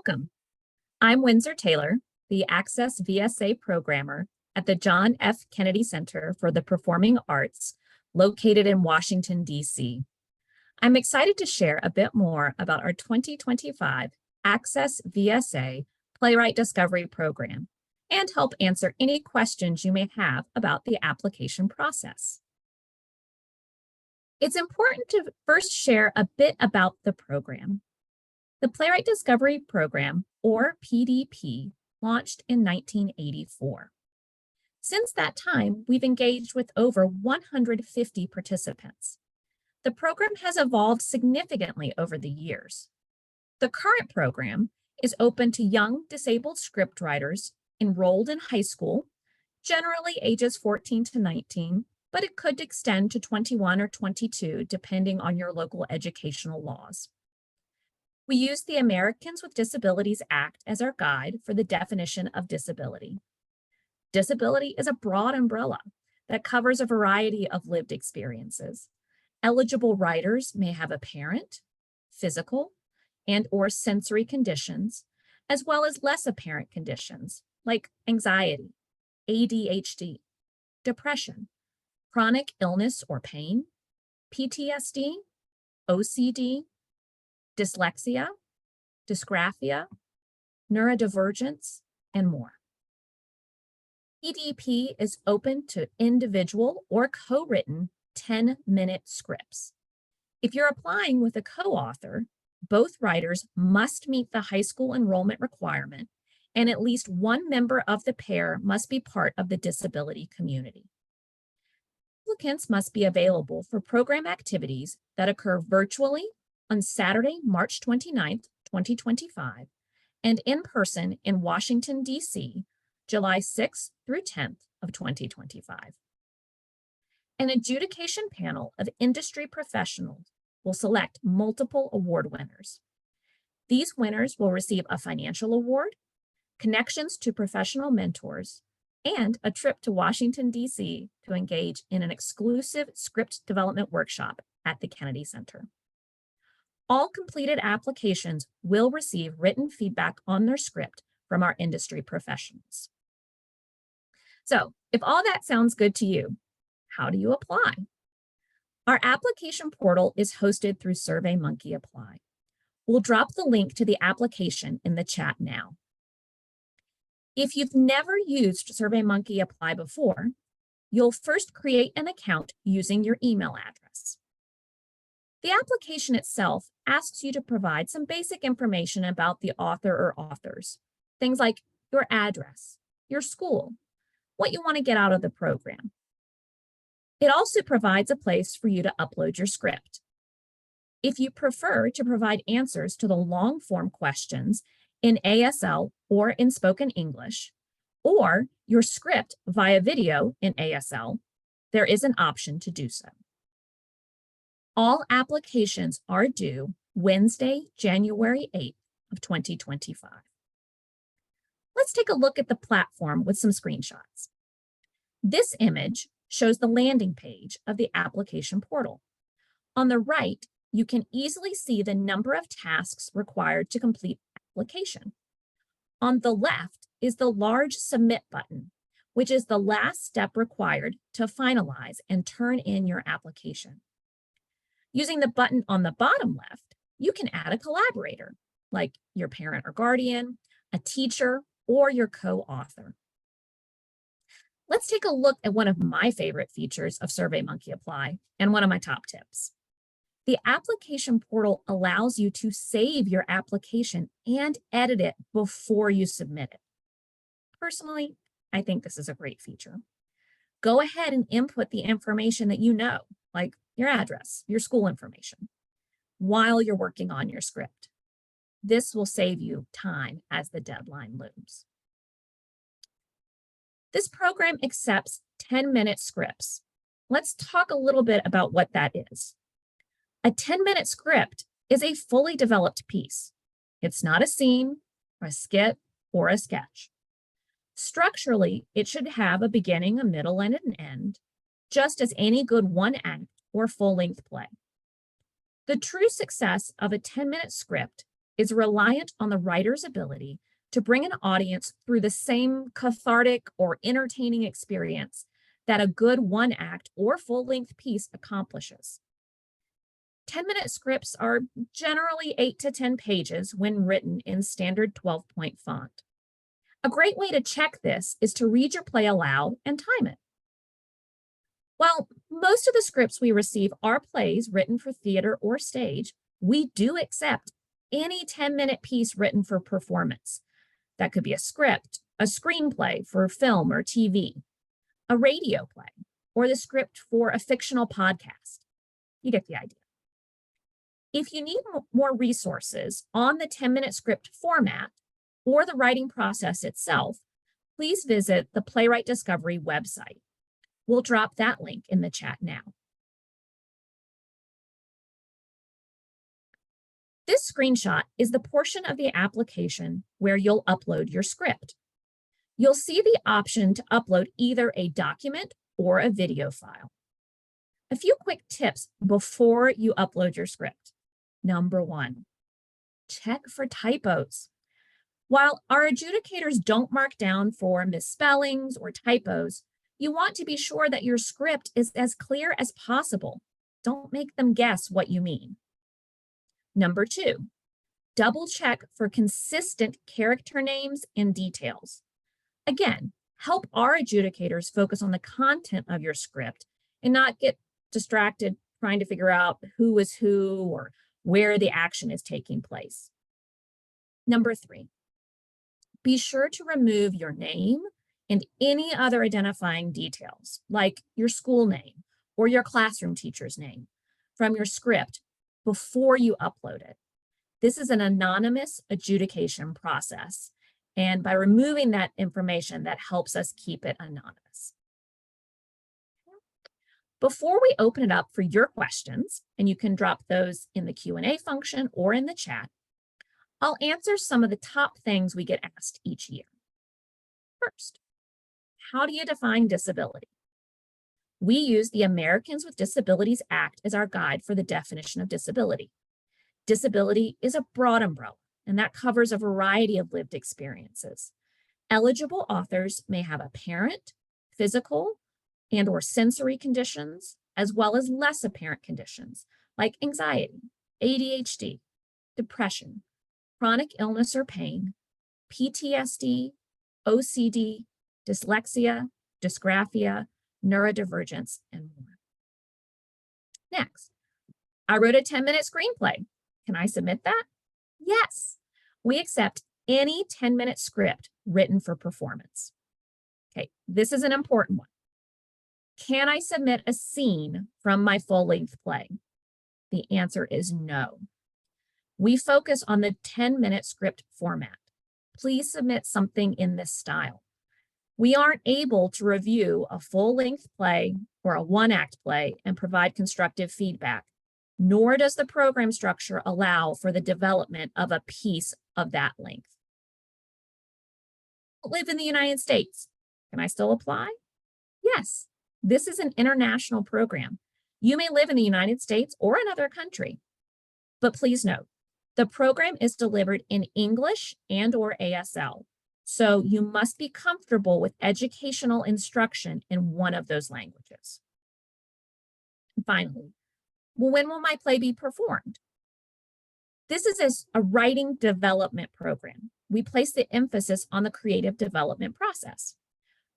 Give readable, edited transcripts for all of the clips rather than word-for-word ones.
Welcome. I'm Windsor Taylor, the Access VSA programmer at the John F. Kennedy Center for the Performing Arts, located in Washington, D.C. I'm excited to share a bit more about our 2025 Access VSA Playwright Discovery Program and help answer any questions you may have about the application process. It's important to first share a bit about the program. The Playwright Discovery Program, or PDP, launched in 1984. Since that time, we've engaged with over 150 participants. The program has evolved significantly over the years. The current program is open to young disabled scriptwriters enrolled in high school, generally ages 14 to 19, but it could extend to 21 or 22 depending on your local educational laws. We use the Americans with Disabilities Act as our guide for the definition of disability. Disability is a broad umbrella that covers a variety of lived experiences. Eligible writers may have apparent, physical, and/or sensory conditions, as well as less apparent conditions like anxiety, ADHD, depression, chronic illness or pain, PTSD, OCD, dyslexia, dysgraphia, neurodivergence, and more. PDP is open to individual or co-written 10-minute scripts. If you're applying with a co-author, both writers must meet the high school enrollment requirement, and at least one member of the pair must be part of the disability community. Applicants must be available for program activities that occur virtually on Saturday, March 29th, 2025, and in person in Washington, D.C., July 6th through 10th of 2025. An adjudication panel of industry professionals will select multiple award winners. These winners will receive a financial award, connections to professional mentors, and a trip to Washington, D.C. to engage in an exclusive script development workshop at the Kennedy Center. All completed applications will receive written feedback on their script from our industry professionals. So, if all that sounds good to you, how do you apply? Our application portal is hosted through SurveyMonkey Apply. We'll drop the link to the application in the chat now. If you've never used SurveyMonkey Apply before, you'll first create an account using your email address. The application itself asks you to provide some basic information about the author or authors, things like your address, your school, what you want to get out of the program. It also provides a place for you to upload your script. If you prefer to provide answers to the long-form questions in ASL or in spoken English, or your script via video in ASL, there is an option to do so. All applications are due Wednesday, January 8th of 2025. Let's take a look at the platform with some screenshots. This image shows the landing page of the application portal. On the right, you can easily see the number of tasks required to complete the application. On the left is the large Submit button, which is the last step required to finalize and turn in your application. Using the button on the bottom left, you can add a collaborator, like your parent or guardian, a teacher, or your co-author. Let's take a look at one of my favorite features of SurveyMonkey Apply and one of my top tips. The application portal allows you to save your application and edit it before you submit it. Personally, I think this is a great feature. Go ahead and input the information that you know, like your address, your school information, while you're working on your script. This will save you time as the deadline looms. This program accepts 10-minute scripts. Let's talk a little bit about what that is. A 10-minute script is a fully developed piece. It's not a scene, a skit, or a sketch. Structurally, it should have a beginning, a middle, and an end, just as any good one-act or full-length play. The true success of a 10-minute script is reliant on the writer's ability to bring an audience through the same cathartic or entertaining experience that a good one-act or full-length piece accomplishes. 10-minute scripts are generally 8 to 10 pages when written in standard 12-point font. A great way to check this is to read your play aloud and time it. While most of the scripts we receive are plays written for theater or stage, we do accept any 10-minute piece written for performance. That could be a script, a screenplay for film or TV, a radio play, or the script for a fictional podcast. You get the idea. If you need more resources on the 10-minute script format or the writing process itself, please visit the Playwright Discovery website. We'll drop that link in the chat now. This screenshot is the portion of the application where you'll upload your script. You'll see the option to upload either a document or a video file. A few quick tips before you upload your script. Number 1, check for typos. While our adjudicators don't mark down for misspellings or typos, you want to be sure that your script is as clear as possible. Don't make them guess what you mean. Number 2, double check for consistent character names and details. Again, help our adjudicators focus on the content of your script and not get distracted trying to figure out who is who or where the action is taking place. Number 3, be sure to remove your name and any other identifying details, like your school name or your classroom teacher's name, from your script before you upload it. This is an anonymous adjudication process, and by removing that information, that helps us keep it anonymous. Before we open it up for your questions, and you can drop those in the Q&A function or in the chat, I'll answer some of the top things we get asked each year. First, how do you define disability? We use the Americans with Disabilities Act as our guide for the definition of disability. Disability is a broad umbrella, and that covers a variety of lived experiences. Eligible authors may have apparent, physical, and/or sensory conditions, as well as less apparent conditions like anxiety, ADHD, depression, chronic illness or pain, PTSD, OCD, dyslexia, dysgraphia, neurodivergence, and more. Next, I wrote a 10-minute screenplay. Can I submit that? Yes, we accept any 10-minute script written for performance. Okay, this is an important one. Can I submit a scene from my full-length play? The answer is no. We focus on the 10-minute script format. Please submit something in this style. We aren't able to review a full-length play or a one-act play and provide constructive feedback, nor does the program structure allow for the development of a piece of that length. I live in the United States. Can I still apply? Yes, this is an international program. You may live in the United States or another country, but please note, the program is delivered in English and/or ASL, so you must be comfortable with educational instruction in one of those languages. And finally, well, when will my play be performed? This is a writing development program. We place the emphasis on the creative development process.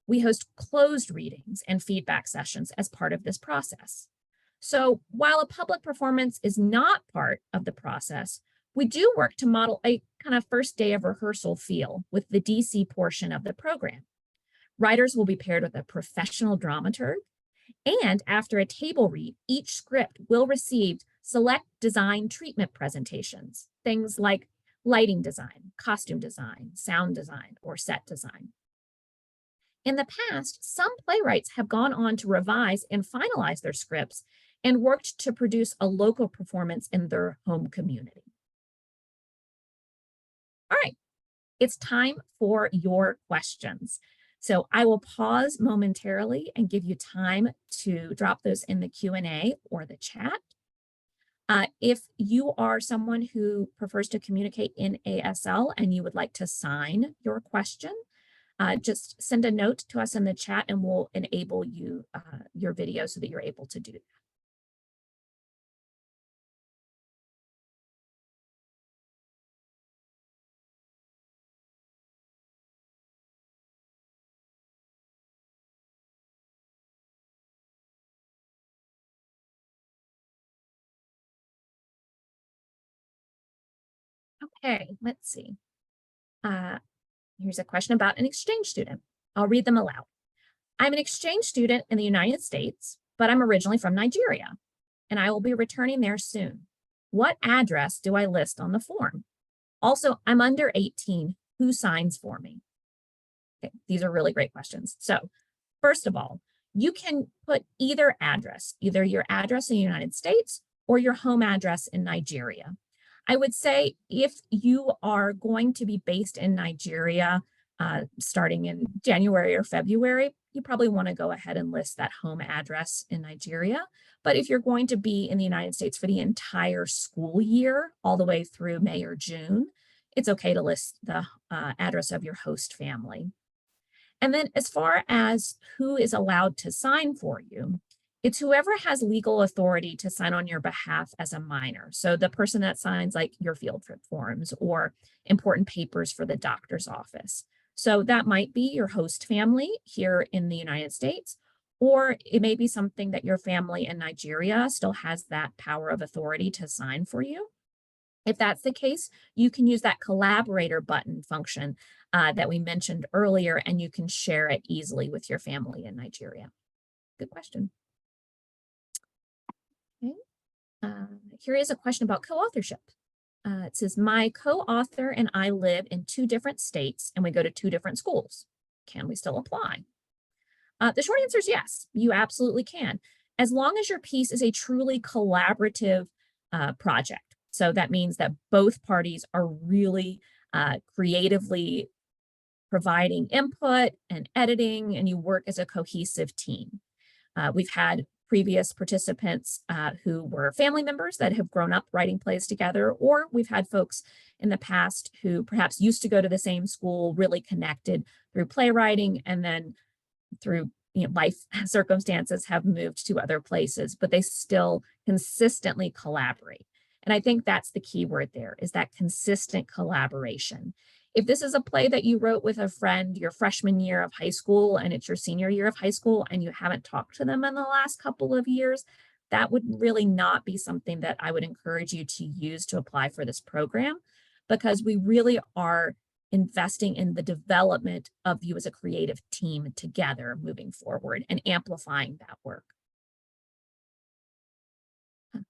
We host closed readings and feedback sessions as part of this process. So while a public performance is not part of the process, we do work to model a kind of first day of rehearsal feel with the DC portion of the program. Writers will be paired with a professional dramaturg, and after a table read, each script will receive select design treatment presentations, things like lighting design, costume design, sound design, or set design. In the past, some playwrights have gone on to revise and finalize their scripts and worked to produce a local performance in their home community. All right, it's time for your questions. So I will pause momentarily and give you time to drop those in the Q&A or the chat. If you are someone who prefers to communicate in ASL and you would like to sign your question, just send a note to us in the chat and we'll enable you your video so that you're able to do that. Okay, let's see. Here's a question about an exchange student. I'll read them aloud. I'm an exchange student in the United States, but I'm originally from Nigeria, and I will be returning there soon. What address do I list on the form? Also, I'm under 18. Who signs for me? Okay, these are really great questions. So, first of all, you can put either address, either your address in the United States or your home address in Nigeria. I would say if you are going to be based in Nigeria starting in January or February, you probably want to go ahead and list that home address in Nigeria. But if you're going to be in the United States for the entire school year, all the way through May or June, it's okay to list the address of your host family. And then as far as who is allowed to sign for you, it's whoever has legal authority to sign on your behalf as a minor. So the person that signs like your field trip forms or important papers for the doctor's office. So that might be your host family here in the United States, or it may be something that your family in Nigeria still has that power of authority to sign for you. If that's the case, you can use that collaborator button function that we mentioned earlier, and you can share it easily with your family in Nigeria. Good question. Okay. Here is a question about co-authorship. It says, my co-author and I live in 2 different states and we go to 2 different schools. Can we still apply? The short answer is yes, you absolutely can. As long as your piece is a truly collaborative project. So that means that both parties are really creatively providing input and editing, and you work as a cohesive team. We've had previous participants who were family members that have grown up writing plays together, or we've had folks in the past who perhaps used to go to the same school, really connected through playwriting, and then through life circumstances have moved to other places, but they still consistently collaborate. And I think that's the key word there, is that consistent collaboration. If this is a play that you wrote with a friend your freshman year of high school and it's your senior year of high school and you haven't talked to them in the last couple of years, that would really not be something that I would encourage you to use to apply for this program, because we really are investing in the development of you as a creative team together moving forward and amplifying that work.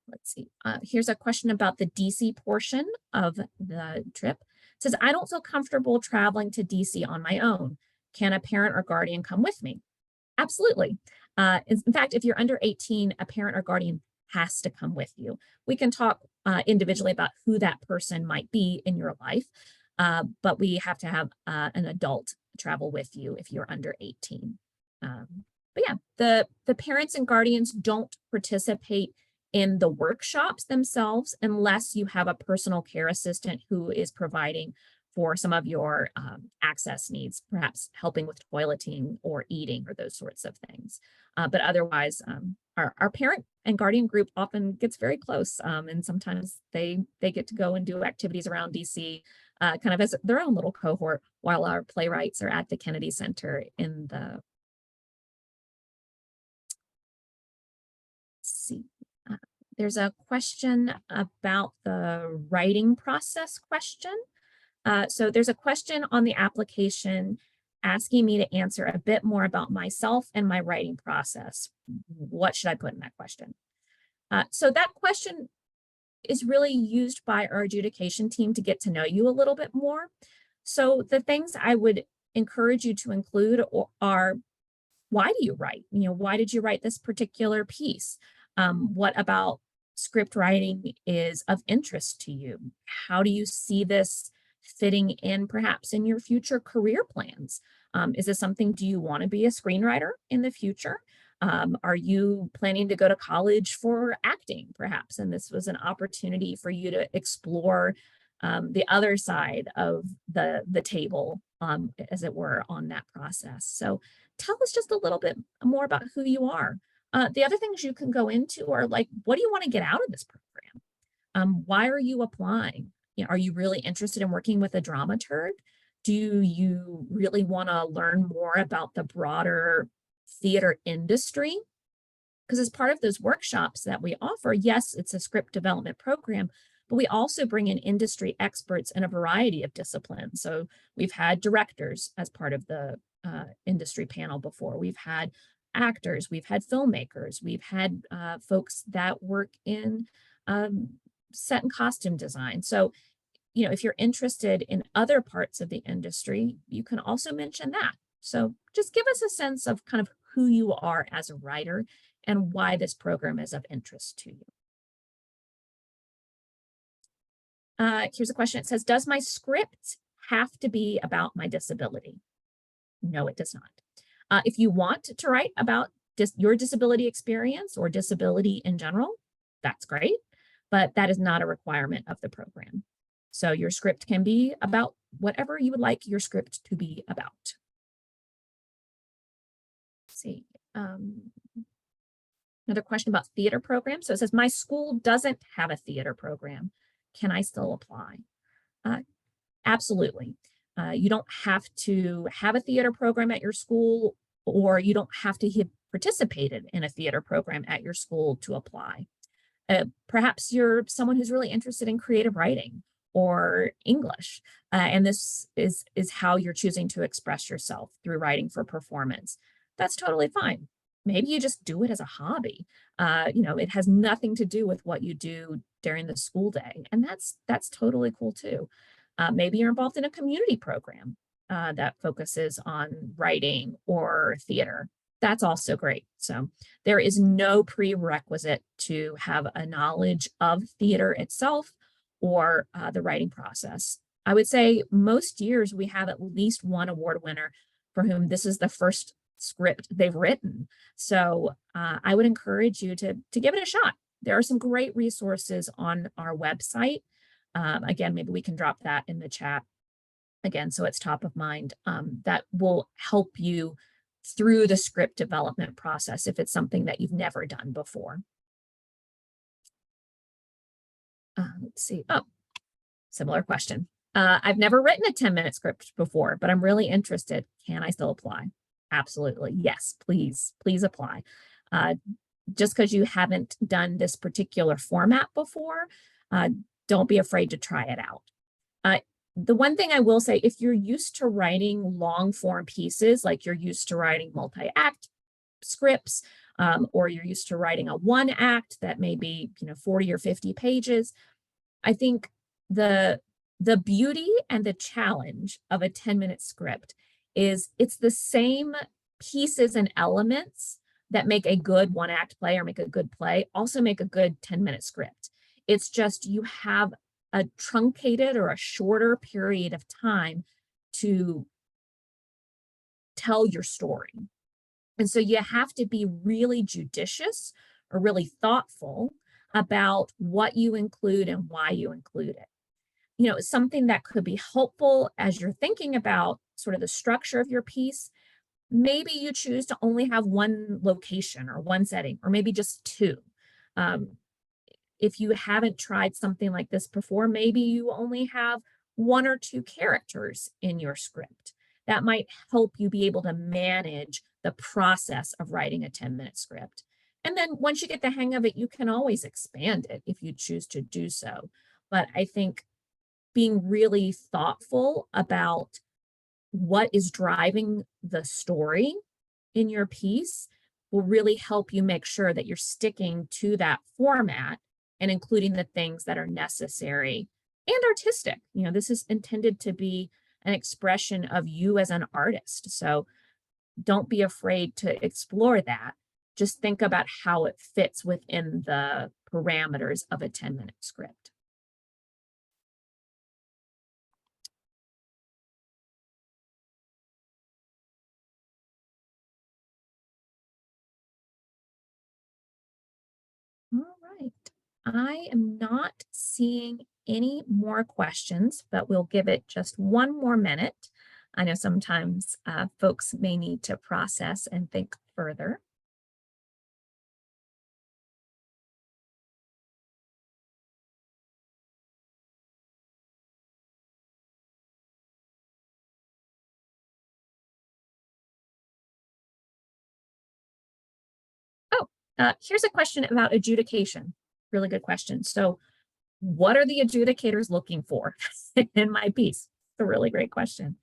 Let's see. Here's a question about the DC portion of the trip. It says, I don't feel comfortable traveling to DC on my own. Can a parent or guardian come with me? Absolutely. In fact, if you're under 18, a parent or guardian has to come with you. We can talk individually about who that person might be in your life, but we have to have an adult travel with you if you're under 18. But yeah, the parents and guardians don't participate in the workshops themselves unless you have a personal care assistant who is providing for some of your access needs, perhaps helping with toileting or eating or those sorts of things. But otherwise, our parent and guardian group often gets very close, and sometimes they get to go and do activities around DC kind of as their own little cohort while our playwrights are at the Kennedy Center in the, let's see. There's a question about the writing process question. So there's a question on the application asking me to answer a bit more about myself and my writing process. What should I put in that question? So that question is really used by our adjudication team to get to know you a little bit more. So the things I would encourage you to include are, why do you write? Why did you write this particular piece? What about script writing is of interest to you? How do you see this fitting in perhaps in your future career plans? Is this something, do you want to be a screenwriter in the future? Are you planning to go to college for acting, perhaps? And this was an opportunity for you to explore the other side of the table, as it were, on that process. So tell us just a little bit more about who you are. The other things you can go into are like, what do you want to get out of this program? Why are you applying? You know, are you really interested in working with a dramaturg? Do you really want to learn more about the broader theater industry? Because as part of those workshops that we offer, yes, it's a script development program, but we also bring in industry experts in a variety of disciplines. So we've had directors as part of the industry panel before. We've had actors, we've had filmmakers, we've had folks that work in um, set and costume design. So, you know, if you're interested in other parts of the industry, you can also mention that. So just give us a sense of kind of who you are as a writer and why this program is of interest to you. Here's a question. It says, does my script have to be about my disability? No, it does not. If you want to write about your disability experience or disability in general, that's great, but that is not a requirement of the program. So your script can be about whatever you would like your script to be about. Let's see. Another question about theater programs. So it says, my school doesn't have a theater program. Can I still apply? Absolutely. You don't have to have a theater program at your school, or you don't have to have participated in a theater program at your school to apply. Perhaps you're someone who's really interested in creative writing or English, and this is how you're choosing to express yourself through writing for performance. That's totally fine. Maybe you just do it as a hobby. You know, it has nothing to do with what you do during the school day, and that's totally cool too. Maybe you're involved in a community program that focuses on writing or theater. That's also great. So there is no prerequisite to have a knowledge of theater itself or the writing process. I would say most years we have at least one award winner for whom this is the first script they've written. So I would encourage you to give it a shot. There are some great resources on our website. Again, maybe we can drop that in the chat again, so it's top of mind. That will help you through the script development process if it's something that you've never done before. Let's see. Oh, similar question. I've never written a 10-minute script before, but I'm really interested. Can I still apply? Absolutely. Yes, please apply. Just because you haven't done this particular format before, don't be afraid to try it out. The one thing I will say, if you're used to writing long form pieces, like you're used to writing multi-act scripts, or you're used to writing a one act that may be, 40 or 50 pages, I think the beauty and the challenge of a 10-minute script is it's the same pieces and elements that make a good one act play or make a good play also make a good 10-minute script. It's just you have a truncated or a shorter period of time to tell your story. And so you have to be really judicious or really thoughtful about what you include and why you include it. Something that could be helpful as you're thinking about sort of the structure of your piece. Maybe you choose to only have one location or one setting, or maybe just two. If you haven't tried something like this before, maybe you only have one or two characters in your script. That might help you be able to manage the process of writing a 10-minute script. And then once you get the hang of it, you can always expand it if you choose to do so. But I think being really thoughtful about what is driving the story in your piece will really help you make sure that you're sticking to that format and including the things that are necessary and artistic. This is intended to be an expression of you as an artist. So don't be afraid to explore that. Just think about how it fits within the parameters of a 10-minute script. I am not seeing any more questions, but we'll give it just one more minute. I know sometimes folks may need to process and think further. Oh, here's a question about adjudication. Really good question. So, what are the adjudicators looking for in my piece? It's a really great question.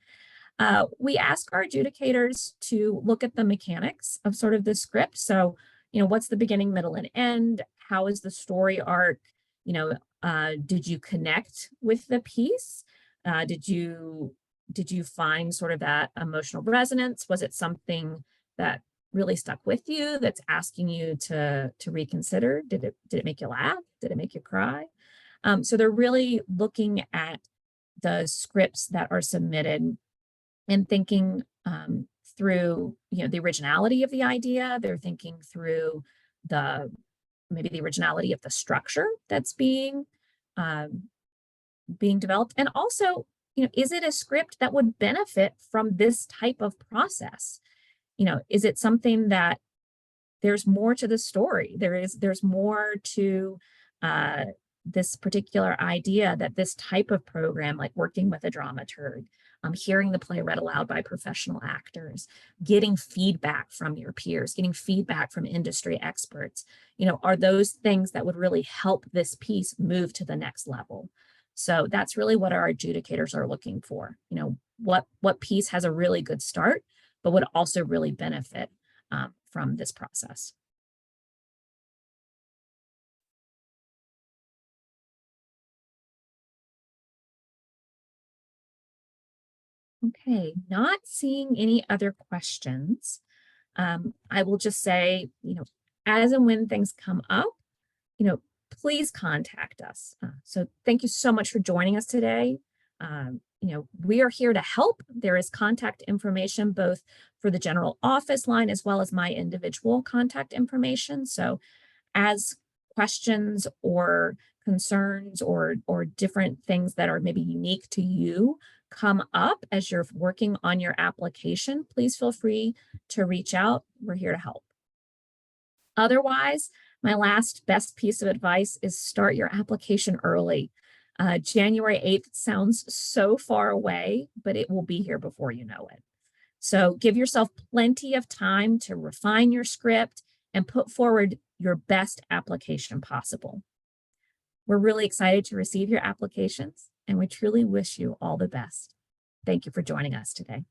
We ask our adjudicators to look at the mechanics of sort of the script. So, what's the beginning, middle, and end? How is the story arc? Did you connect with the piece? Did you find sort of that emotional resonance? Was it something that really stuck with you that's asking you to reconsider? Did it make you laugh? Did it make you cry? So they're really looking at the scripts that are submitted and thinking through the originality of the idea. They're thinking through the maybe the originality of the structure that's um, being developed, and also is it a script that would benefit from this type of process? Is it something that there's more to the story? There's more to uh, this particular idea, that this type of program, like working with a dramaturg, hearing the play read aloud by professional actors, getting feedback from your peers, getting feedback from industry experts, are those things that would really help this piece move to the next level. So that's really what our adjudicators are looking for. What piece has a really good start, but would also really benefit from this process. Okay, not seeing any other questions. I will just say, as and when things come up, you know, please contact us. So thank you so much for joining us today. We are here to help. There is contact information both for the general office line as well as my individual contact information. So as questions or concerns or different things that are maybe unique to you come up as you're working on your application, please feel free to reach out. We're here to help. Otherwise, my last best piece of advice is start your application early. January 8th sounds so far away, but it will be here before you know it. So give yourself plenty of time to refine your script and put forward your best application possible. We're really excited to receive your applications, and we truly wish you all the best. Thank you for joining us today.